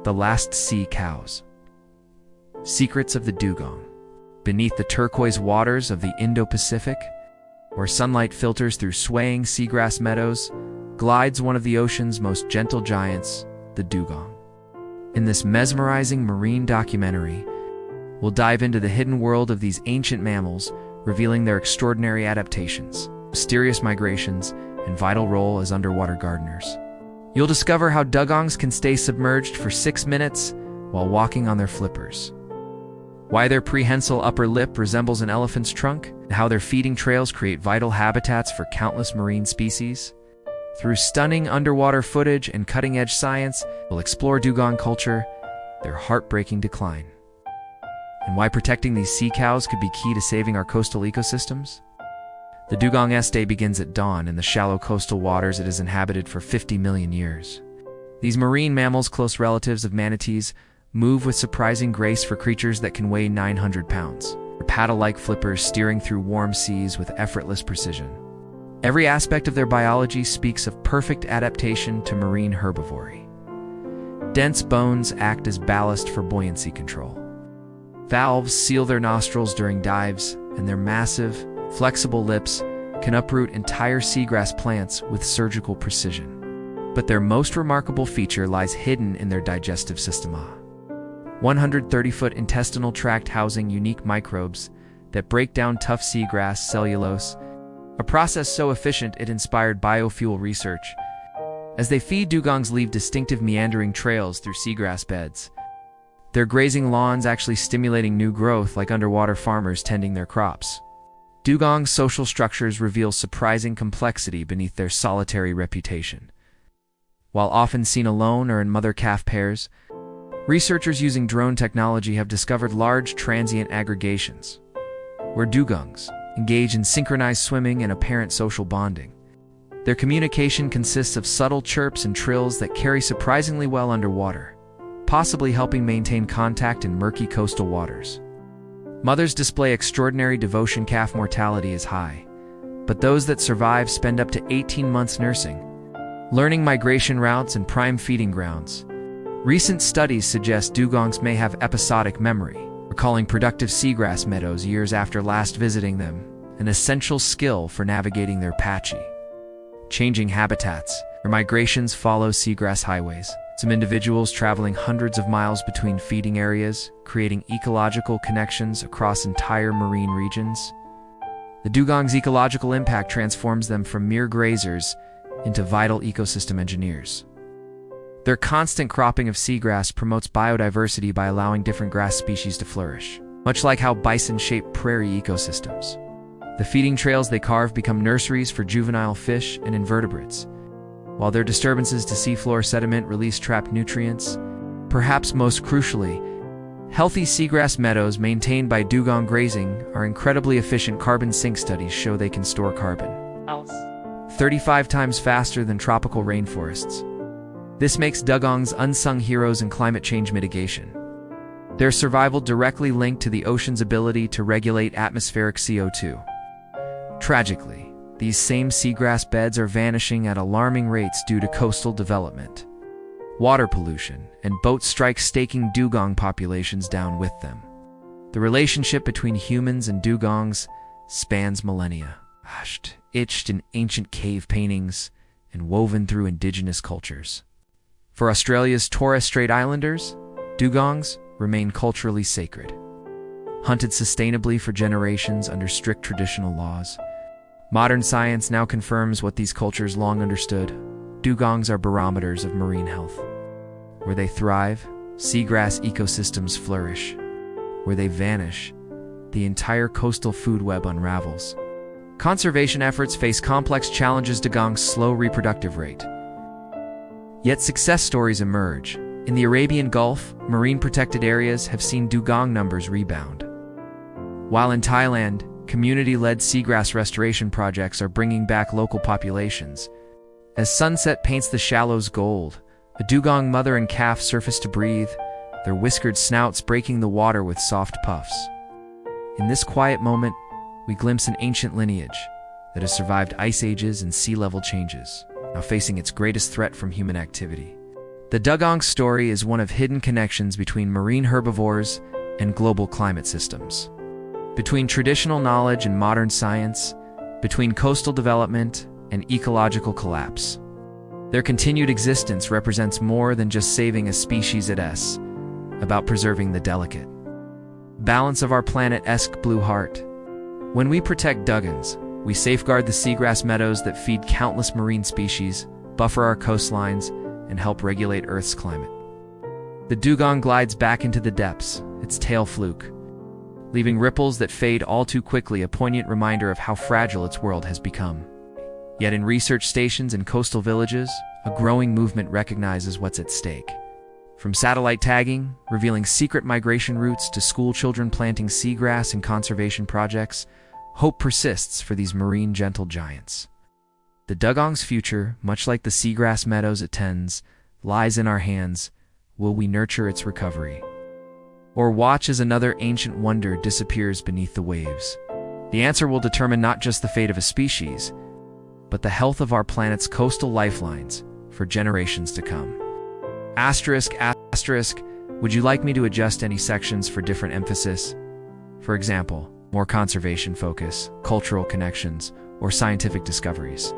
The last sea cows. Secrets of the dugong. Beneath the turquoise waters of the Indo-Pacific, where sunlight filters through swaying seagrass meadows, glides one of the ocean's most gentle giants, the dugong. In this mesmerizing marine documentary, we'll dive into the hidden world of these ancient mammals, revealing their extraordinary adaptations, mysterious migrations, and vital role as underwater gardeners. You'll discover how dugongs can stay submerged for 6 minutes while walking on their flippers, why their prehensile upper lip resembles an elephant's trunk, and how their feeding trails create vital habitats for countless marine species. Through stunning underwater footage and cutting-edge science, we'll explore dugong culture, their heartbreaking decline, and why protecting these sea cows could be key to saving our coastal ecosystems. The Dugong Matter begins at dawn in the shallow coastal waters it has inhabited for 50 million years. These marine mammals, close relatives of manatees, move with surprising grace for creatures that can weigh 900 pounds, their paddle-like flippers steering through warm seas with effortless precision. Every aspect of their biology speaks of perfect adaptation to marine herbivory. Dense bones act as ballast for buoyancy control. Valves seal their nostrils during dives, and their massive, flexible lips can uproot entire seagrass plants with surgical precision. But their most remarkable feature lies hidden in their digestive system. 130-foot intestinal tract housing unique microbes that break down tough seagrass cellulose, a process so efficient it inspired biofuel research. As they feed, dugongs leave distinctive meandering trails through seagrass beds, their grazing lawns actually stimulating new growth like underwater farmers tending their crops. Dugong's social structures reveal surprising complexity beneath their solitary reputation. While often seen alone or in mother-calf pairs, researchers using drone technology have discovered large transient aggregations, where dugongs engage in synchronized swimming and apparent social bonding. Their communication consists of subtle chirps and trills that carry surprisingly well underwater, possibly helping maintain contact in murky coastal waters. Mothers display extraordinary devotion. Calf mortality is high, but those that survive spend up to 18 months nursing, learning migration routes and prime feeding grounds. Recent studies suggest dugongs may have episodic memory, recalling productive seagrass meadows years after last visiting them, an essential skill for navigating their patchy, changing habitats. Their migrations follow seagrass highways, some individuals traveling hundreds of miles between feeding areas, creating ecological connections across entire marine regions. The dugong's ecological impact transforms them from mere grazers into vital ecosystem engineers. Their constant cropping of seagrass promotes biodiversity by allowing different grass species to flourish, much like how bison shape prairie ecosystems. The feeding trails they carve become nurseries for juvenile fish and invertebrates, while their disturbances to seafloor sediment release trapped nutrients. Perhaps most crucially, healthy seagrass meadows maintained by dugong grazing are incredibly efficient. Carbon sink studies show they can store carbon 35 times faster than tropical rainforests. This makes dugongs unsung heroes in climate change mitigation, their survival directly linked to the ocean's ability to regulate atmospheric CO2. Tragically, these same seagrass beds are vanishing at alarming rates due to coastal development, water pollution, and boat strikes, taking dugong populations down with them. The relationship between humans and dugongs spans millennia, etched in ancient cave paintings and woven through indigenous cultures. For Australia's Torres Strait Islanders, dugongs remain culturally sacred. Hunted sustainably for generations under strict traditional laws, modern science now confirms what these cultures long understood. Dugongs are barometers of marine health. Where they thrive, seagrass ecosystems flourish. Where they vanish, the entire coastal food web unravels. Conservation efforts face complex challenges. Dugong's slow reproductive rate. Yet success stories emerge. In the Arabian Gulf, marine protected areas have seen dugong numbers rebound, while in Thailand, community-led seagrass restoration projects are bringing back local populations. As sunset paints the shallows gold, a dugong mother and calf surface to breathe, their whiskered snouts breaking the water with soft puffs. In this quiet moment, we glimpse an ancient lineage that has survived ice ages and sea level changes, now facing its greatest threat from human activity. The Dugong story is one of hidden connections between marine herbivores and global climate systems. Between traditional knowledge and modern science, between coastal development and ecological collapse. Their continued existence represents more than just saving a species at S, about preserving the delicate balance of our planet's blue heart. When we protect Dugongs, we safeguard the seagrass meadows that feed countless marine species, buffer our coastlines, and help regulate Earth's climate. The dugong glides back into the depths, its tail fluke, leaving ripples that fade all too quickly, a poignant reminder of how fragile its world has become. Yet in research stations and coastal villages, a growing movement recognizes what's at stake. From satellite tagging, revealing secret migration routes, to school children planting seagrass and conservation projects, hope persists for these marine gentle giants. The dugong's future, much like the seagrass meadows it tends, lies in our hands. Will we nurture its recovery, or watch as another ancient wonder disappears beneath the waves? The answer will determine not just the fate of a species, but the health of our planet's coastal lifelines for generations to come. Asterisk, would you like me to adjust any sections for different emphasis? For example, more conservation focus, cultural connections, or scientific discoveries?